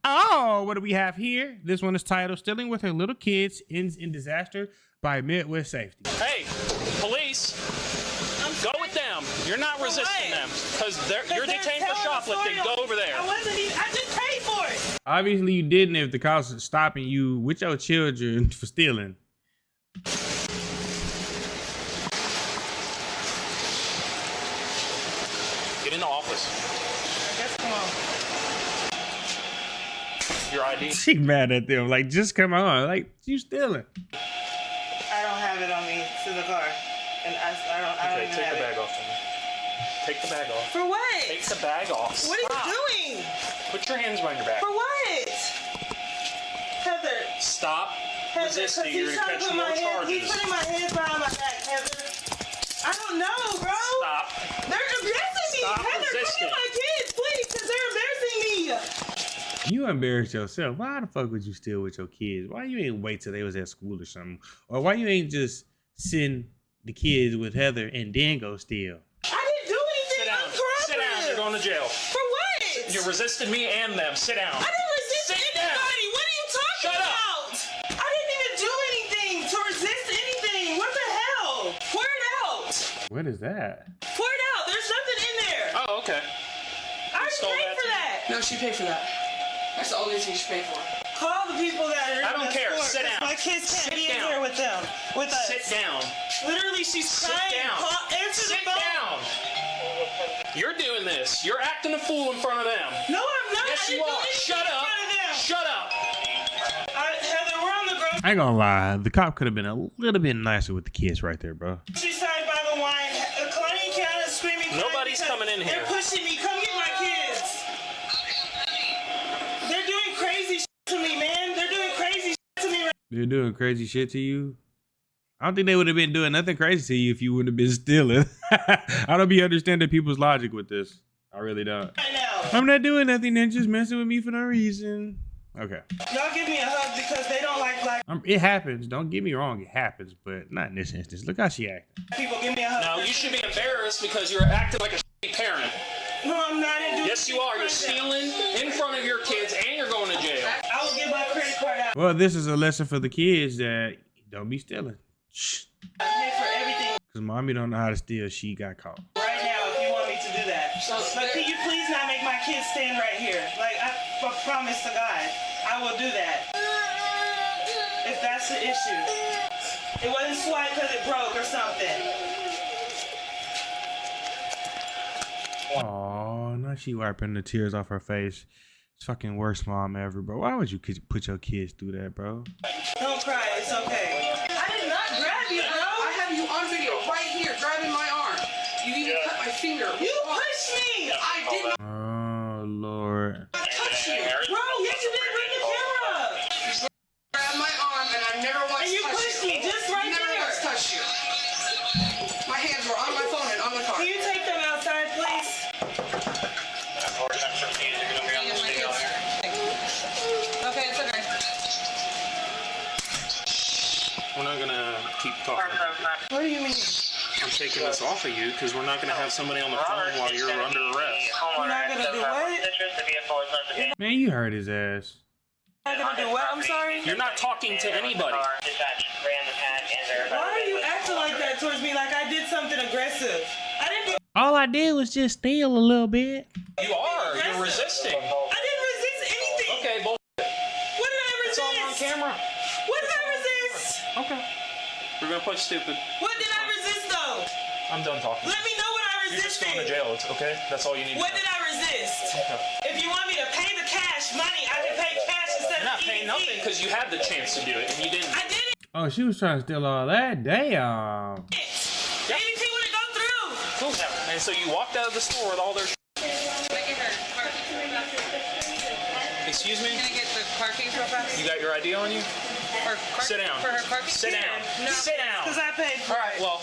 Oh, what do we have here? This one is titled "Stealing with Her Little Kids Ends in Disaster" by Midwest Safety. Hey, police, go with them. You're not resisting them because you're detained for shoplifting. Go over there. I just paid for it. Obviously, you didn't if the cops are stopping you with your children for stealing. Get in the office. I guess come on. Your ID. She mad at them. Like, just come on. Like, you stealing. I don't have it on me. It's in the car. And I don't even take have the it. bag off. Take the bag off. For what? Take the bag off. What are you doing? Put your hands behind your back. For what? Heather. Stop Heather, resisting. You're going to catch more charges. He's putting my hands behind my back, Heather. I don't know, bro. Stop. They're embarrassing me. Stop Heather, resisting. come get my kids, please, because they're embarrassing me. You embarrassed yourself. Why the fuck would you steal with your kids? Why you ain't wait till they was at school or something? Or why you ain't just send the kids with Heather and then go steal? I didn't do anything. Sit down. Sit down. You're going to jail. For what? You resisted me and them. Sit down. I didn't resist anybody. What are you talking about? I didn't even do anything to resist anything. What the hell? Pour it out. What is that? Pour it out. There's nothing in there. Oh, okay. I already paid for that. No, she paid for that. That's the only thing she paid for. Call the people that are in I don't the care. store, Sit down. My kids can't Sit be in down. here with them. With us. Sit down. Literally, she's Sit crying. down. Answer Sit the phone. down. You're doing this. You're acting a fool in front of them. No, I'm not. Yes, I you didn't do are. anything Shut in up. front of them. Shut up. Heather, we're on the grocery I ain't gonna lie. The cop could have been a little bit nicer with the kids right there, bro. side by the wine. Kalani County is screaming. Nobody's coming in here. They're pushing me. Come get my kids. They're doing crazy shit to me, man. They're doing crazy shit to me. They're doing crazy shit to you. I don't think they would have been doing nothing crazy to you if you wouldn't have been stealing. I don't be understanding people's logic with this. I really don't. Right now. I'm not doing nothing. They're just messing with me for no reason. Okay. Y'all give me a hug because they don't like black It happens. Don't get me wrong. It happens, but not in this instance. Look how she acting. people. Give me a hug. No, you should be embarrassed because you're acting like a shitty parent. No, I'm not. Yes, you are. You're stealing in front of your kids and you're going to jail. I will get my credit card out. Well, this is a lesson for the kids that don't be stealing. Shh. I pay for everything Because mommy don't know how to steal. She got caught. right now if you want me to do that. But can you please not make my kids stand right here? Like, I promise to God, I will do that. If that's the issue. It wasn't swiped because it broke or something. Oh, now she wiping the tears off her face. It's fucking worst mom ever, bro. Why would you put your kids through that, bro? Don't cry, it's okay. I did not grab you, bro. I have you on video right here, grabbing my arm. You even cut my finger. You pushed me. I did not Oh, Lord. touch you. Bro, yes you did. Bring the camera up. Grab my arm and I never once And you touched pushed you. me just right never there. once touched you. My hands were on my phone and on the car. Can you take them outside, please? Okay, it's okay. We're not going to keep talking. What do you mean? I'm taking this off of you because we're not going to have somebody on the phone while you're under arrest. You're not gonna do what? Man, you heard his ass. You're not gonna do what? I'm sorry? You're not talking to anybody. Why are you acting like that towards me like I did something aggressive? I didn't do All I did was just steal a little bit. You are. You're resisting. I didn't resist anything. Okay, bull. What did I It's resist? all on camera. What did I resist? Okay. We're going to play stupid. What did I resist though? I'm done talking. Let me know what I You're just resisted. going to jail. It's okay? That's all you need to What know. did I resist? Okay. If you want me to pay the cash money, I can pay cash instead You're not of paying nothing because you had the chance to do it and you didn't. I did it. Oh, she was trying to steal all that? Damn. Anything would go through. Cool. And so you walked out of the store with all their Excuse me? Can I get the car keys real fast? You got your ID on you? Sit down. For her car keys? Sit down. No. Sit down. Because I paid for All right, well,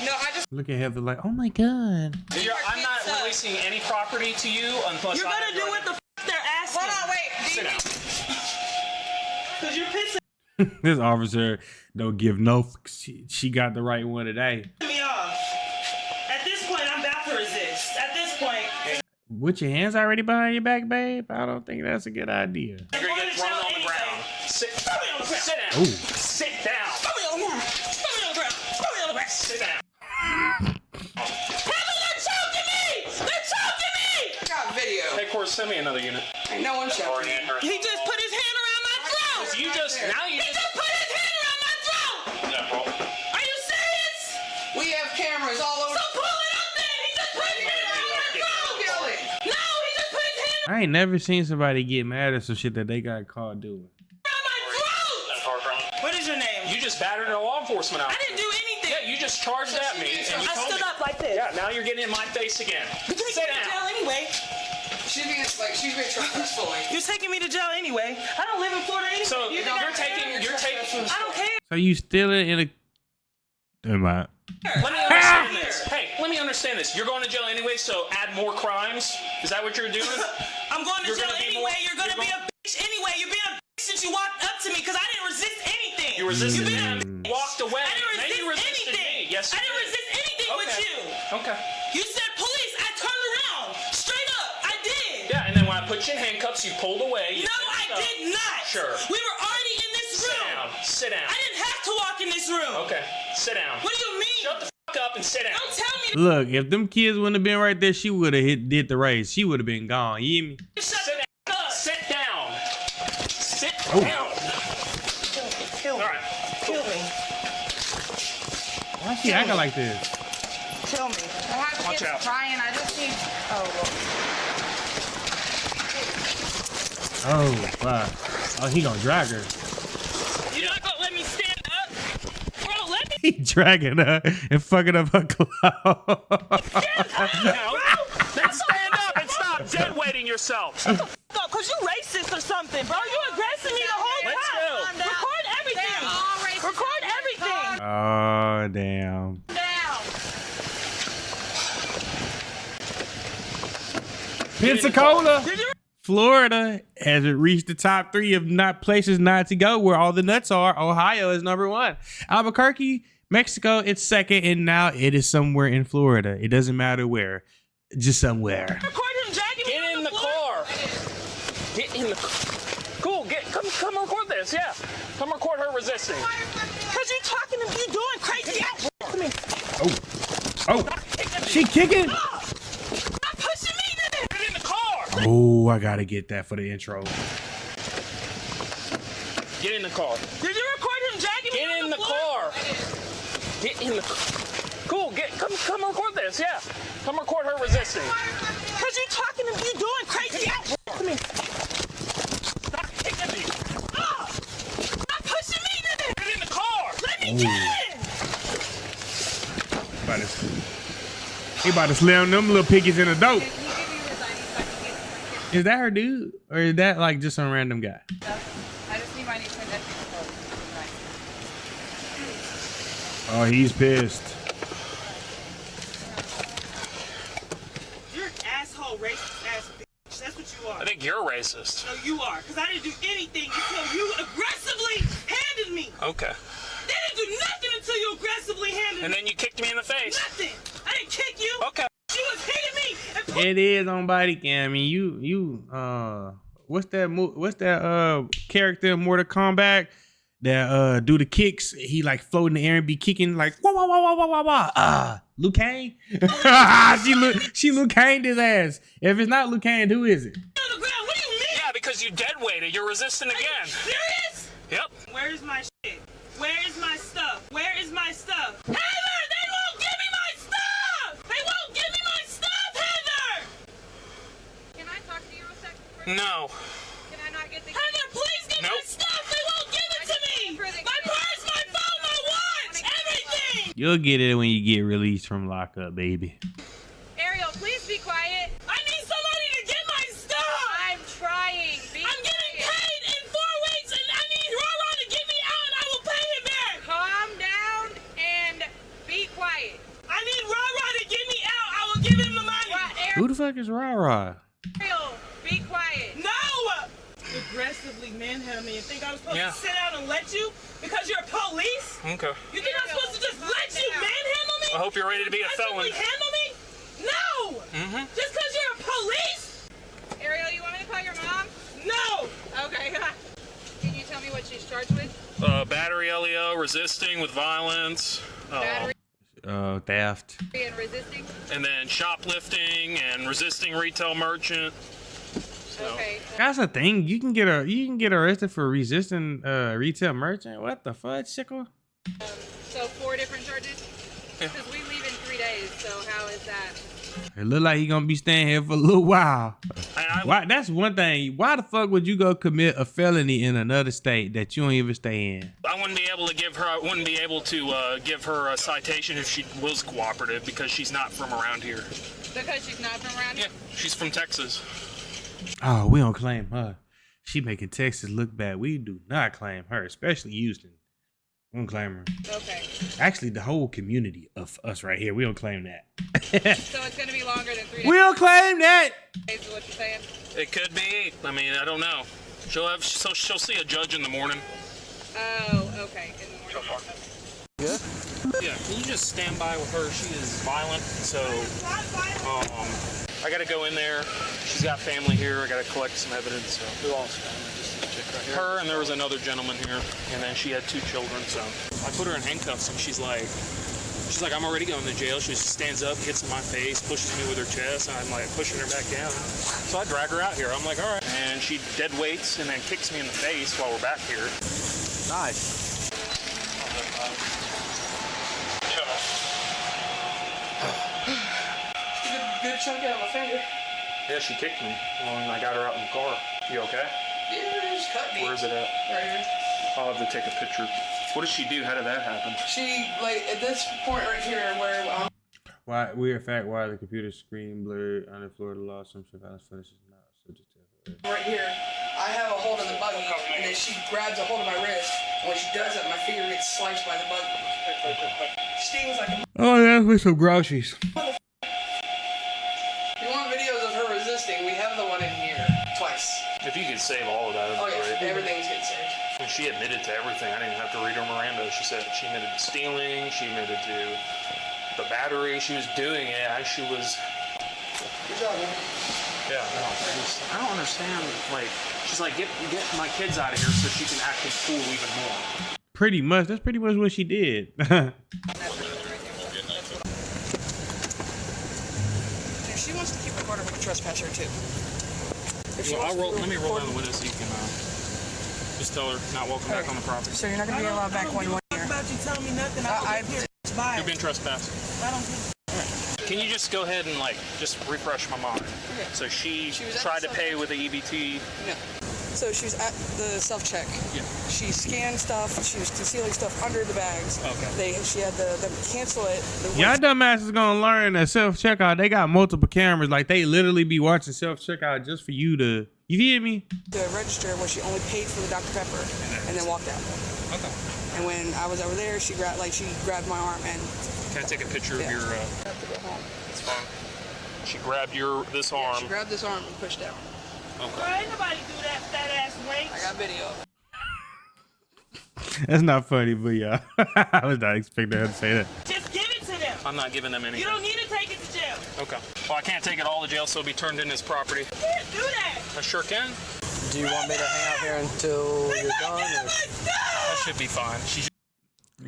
No, I just... Look at Heather like, oh my God. I'm not releasing any property to you unless You're gonna do what the f they're asking. Hold on, wait. Sit down. Because you're pissing This officer don't give no she got the right one today. me off. At this point, I'm about to resist. At this point, With your hands already behind your back, babe? I don't think that's a good idea. You're gonna get thrown on the ground. Sit down. Ooh. Sit down. Sit down. Headquarters, send me another unit. Ain't no one choking me. He just put his hand around my throat. You just He just put his hand around my throat. Yeah, bro. Are you serious? We have cameras all over. So pull it up then. He just put his hand around my throat. Kill it. No, he just put his hand I ain't never seen somebody get mad at some shit that they got caught doing. around my throat. What is your name? You just battered a law enforcement I officer. didn't do anything. Yeah, you just charged at me. And you I told stood me. up like this. Yeah, now you're getting in my face again. You're taking Sit me to jail down. anyway. She's being truthfully. You're taking me to jail anyway. I don't live in Florida anyway. So You think you're I care? taking. I don't care. So you still in a... Never mind. Let me understand this. Hey, let me understand this. You're going to jail anyway, so add more crimes. Is that what you're doing? I'm going to You're jail gonna be anyway. more- You're gonna you're be a bitch anyway. You're being a bitch since you walked up to me because I didn't resist anything. You resisted You're me. being a Walked away. I didn't Then you resist resisted anything. me. Yes, I you didn't did. resist anything with you. Okay. You said police. I turned around. Straight up. I did. Yeah, and then when I put you in handcuffs, you pulled away. You No, I finished up. did not. Sure. We were already in this Sit room. down. Sit down. I didn't have to walk in this room. Okay. Sit down. What do you mean? Shut the fuck up and sit down. Don't tell me. Look, if them kids wouldn't have been right there, she would have did the race. She would have been gone. You hear me? Shut Sit the down. fuck up. Sit down. Sit Oh. down. Kill me. All right. Kill me. Why she acting like this? Kill me. I have Watch kids out. crying. I just need. Oh, wow. Oh, he gonna drag her. You're not gonna let me stand up? Bro, let me He dragging her and fucking up her clothes. Now, then stand up and stop dead weighting yourself. up, cause you racist or something, bro. You aggressing me the whole Let's time. go. Record everything. Record everything. Oh, damn. Pensacola, Did you? Florida has reached the top 3 of not places not to go where all the nuts are. Ohio is number 1. Albuquerque, Mexico, it's 2nd, and now it is somewhere in Florida. It doesn't matter where, just somewhere. Record him dragging me Get on in the floor? car. Get in the car. Cool. Come record this. Yeah. Come record her resisting. Cause you talking to you doing crazy. Oh, she kicking. Stop pushing me then. Get in the car. Oh, I gotta get that for the intro. Get in the car. Did you record him dragging me Get on in the floor? car. Get in the car. Cool. Come record this. Yeah. Come record her resisting. Cause you talking to you doing crazy. Stop kicking me. Stop pushing me then. Get in the car. Let me get in. He about to slam them little piggies in the dope. Is that her dude? Or is that like just some random guy? I just need my niece and nephew to Oh, he's pissed. You're an asshole, racist ass bitch. That's what you are. I think you're racist. No, you are. Cause I didn't do anything until you aggressively handed me. Okay. They didn't do nothing until you aggressively handed And me. then you kicked me in the face. Nothing. I didn't kick you. Okay. She was hitting me and It is on body cam. I mean, what's that character in Mortal Kombat that do the kicks? He like float in the air and be kicking like wah wah wah wah wah wah wah. Liu Kang. she Liu Kang'd his ass. If it's not Liu Kang, who is it? on the ground. What do you mean? Yeah, because you dead weighted. You're resisting Are you again. serious? Yep. Where is my shit? Where is my stuff? Where is my stuff? Heather, they won't give me my stuff! They won't give me my stuff, Heather! Can I talk to you a second? No. Can I not get the Heather, please give me my Nope. stuff! They won't give it to me! My purse, my phone, my watch, everything! You'll get it when you get released from lockup, baby. Ariel, please be quiet. I need somebody to get my stuff! I'm trying. Be I'm getting quiet. paid in 4 weeks and I need Rara to get me out and I will pay him back! Calm down and be quiet. I need Rara to get me out! I will give him the money! What, Who the fuck is Rara? Ariel, be quiet. No! Aggressively manhandle me and think I was supposed Yeah. to sit down and let you because you're police? Okay. You think I'm supposed to just let you manhandle me? I hope you're ready to be a felon. Aggressively handle me? No! Mm-hmm. Just because you're a police! what she's charged with? Battery LEO, resisting with violence. Battery Theft. and resisting. And then shoplifting and resisting retail merchant. Okay. That's a thing. You can get arrested for resisting retail merchant. What the fudge, sickle? So 4 different charges? Because we leave in 3 days, so how is that? It look like he gonna be staying here for a little while. I- Why? That's one thing. Why the fuck would you go commit a felony in another state that you don't even stay in? I wouldn't be able to give her a citation if she was cooperative because she's not from around here. Because she's not from around Yeah, here? she's from Texas. Oh, we don't claim her. She making Texas look bad. We do not claim her, especially Houston. We don't claim her. Okay. Actually, the whole community of us right here, we don't claim that. So it's going to be longer than 3 We don't claim that. days is what you're saying? It could be. I mean, I don't know. She'll see a judge in the morning. Oh, okay. In the morning. Yeah, can you just stand by with her? She is violent, so I gotta go in there. She's got family here. I gotta collect some evidence. So who else? Her, and there was another gentleman here, and then she had 2 children. So I put her in handcuffs, and she's like, I'm already going to jail. She just stands up, hits in my face, pushes me with her chest, and I'm like pushing her back down. So I drag her out here. I'm like, all right, and she dead weights and then kicks me in the face while we're back here. Nice. Good chunk out of my finger. Yeah, she kicked me when I got her out in the car. You okay? Yeah, it just cut me. Where is it at? Right here. I'll have to take a picture. What did she do? How did that happen? She, like, at this point right here where Why the computer screen blurred under Florida law, some surveillance footage is not subject to. right here, I have a hold of the buggy, and then she grabs a hold of my wrist, and when she does that, my finger gets sliced by the buggy. Stings like a... Oh, yeah, with some groceries. If you want videos of her resisting, we have the one in here, twice. If you could save all of that, Oh that'd be yeah, great. everything's getting saved. And she admitted to everything. I didn't have to read her Miranda. She said she admitted to stealing. She admitted to the battery. She was doing it as she was. Good job, man. Yeah, no, I don't understand. Like, she's like, get my kids out of here so she can act a fool even more. Pretty much. That's pretty much what she did. If she wants to keep recording, we can trespass her too. If she Well, wants to let me roll down the record- window so you can just tell her not welcome back on the property. So you're not gonna be allowed back when you want here. About you telling me nothing. I- here. Bye. You've been trespassed. I don't give Can you just go ahead and just refresh my mind? Okay. So she was at tried the to pay with the EBT. No. So she was at the self-check. Yeah. She scanned stuff. She was concealing stuff under the bags. Okay. She had them cancel it. Y'all dumbasses gonna learn that self-checkout, they got multiple cameras. Like, they literally be watching self-checkout just for you to, you hear me? The register where she only paid for the Dr. Pepper and then walked out. Okay. And when I was over there, she grabbed my arm and Can I take a picture of Yeah. your? I have to go home. It's fine. She grabbed this arm. She grabbed this arm and pushed down. Bro, ain't nobody do that fat ass wank. I got video of it. That's not funny, but yeah. I was not expecting her to say that. Just give it to them. I'm not giving them anything. You don't need to take it to jail. Okay. Well, I can't take it all to jail, so it'll be turned in as property. You can't do that. I sure can. Do you want me to hang out here until Take you're my done? kid Or? out my stuff. That should be fine.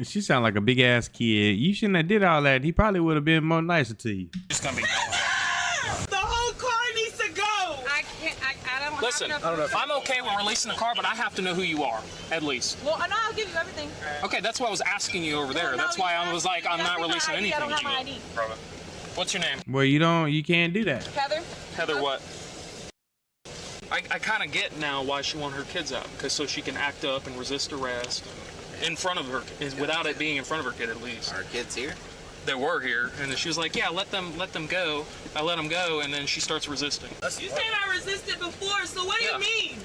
She sound like a big ass kid. You shouldn't have did all that. He probably would have been more nicer to you. She's gonna be. The whole car needs to go. I can't. I don't Listen, have enough. I'm okay with releasing the car, but I have to know who you are, at least. Well, no, I'll give you everything. Okay, that's why I was asking you over there. No, That's why I was like, I'm that's not my releasing ID. anything. I don't have to my you. ID. Brother. What's your name? Well, you can't do that. Heather? Heather what? I kind of get now why she want her kids out, because so she can act up and resist arrest in front of her, without it being in front of her kid at least. Our kids here? They were here, and then she was like, yeah, let them go. I let them go, and then she starts resisting. You said I resisted before, so what do Yeah. you mean?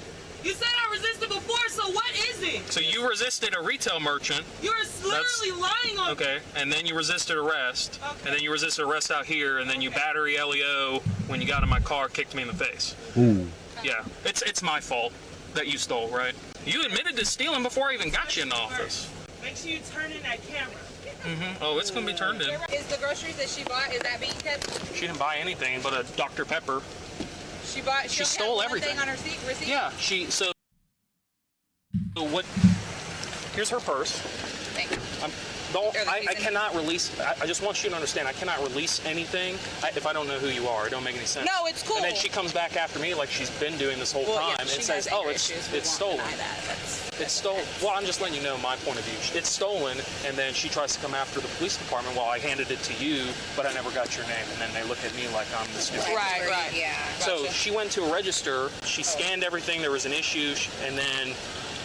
You said I resisted before, so what is it? So you resisted a retail merchant. You're literally lying on me. Okay, and then you resisted arrest, Okay. and then you resisted arrest out here, and then you battery LEO when you got in my car, kicked me in the face. Ooh. Yeah, it's my fault that you stole, right? You admitted to stealing before I even got you in the office. Make sure you turn in that camera. Oh, it's gonna be turned in. Is the groceries that she bought, is that being kept? She didn't buy anything but a Dr. Pepper. She bought. She she'll stole have one everything. thing on her receipt. Yeah, so So what? Here's her purse. Thank you. I cannot release. I just want you to understand. I cannot release anything if I don't know who you are. It don't make any sense. No, it's cool. And then she comes back after me like she's been doing this whole time and says, "Oh, it's stolen." It's stolen. Well, I'm just letting you know my point of view. It's stolen, and then she tries to come after the police department while I handed it to you, but I never got your name, and then they look at me like I'm the stupid. Right. Yeah. So she went to a register. She scanned everything. There was an issue, and then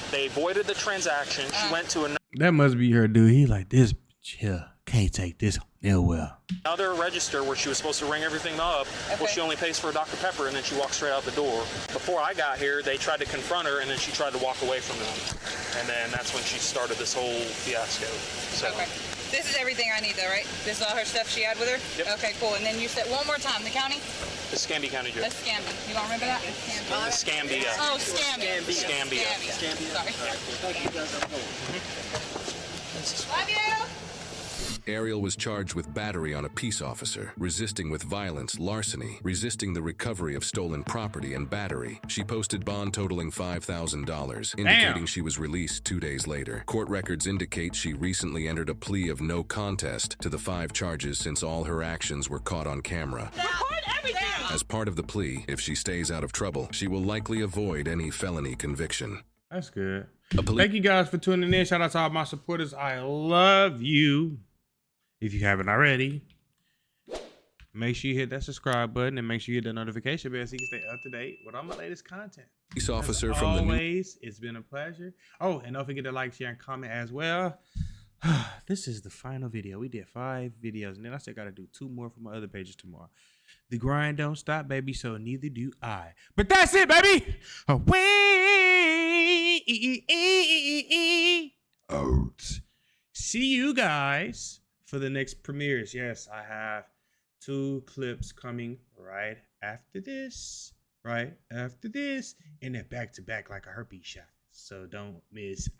they voided the transaction. She went to That must be her dude. He like, this bitch here can't take this nowhere. another register where she was supposed to ring everything up. Well, she only pays for a Dr. Pepper, and then she walks straight out the door. Before I got here, they tried to confront her, and then she tried to walk away from them. And then that's when she started this whole fiasco. So. Okay. This is everything I need, though, right? This is all her stuff she had with her? Yep. Okay, cool. And then you said one more time, the county? Escambia County Jail. Escambia. You don't remember that? Escambia. Oh, Scambia. Escambia. Sorry. Love you. Ariel was charged with battery on a peace officer, resisting with violence, larceny, resisting the recovery of stolen property, and battery. She posted bond totaling $5,000, indicating she was released 2 days later. Court records indicate she recently entered a plea of no contest to the 5 charges since all her actions were caught on camera. Record everything. As part of the plea, if she stays out of trouble, she will likely avoid any felony conviction. That's good. Thank you guys for tuning in. Shout out to all my supporters. I love you. If you haven't already, make sure you hit that subscribe button and make sure you hit the notification bell so you can stay up to date with all my latest content. Police officer As from always, it's been a pleasure. Oh, and don't forget to like, share, and comment as well. This is the final video. We did 5 videos, and then I still got to do 2 more for my other pages tomorrow. The grind don't stop, baby, so neither do I. But that's it, baby. Away. Out. See you guys for the next premieres. Yes, I have 2 clips coming right after this. And they're back to back like a herpes shot. So don't miss out.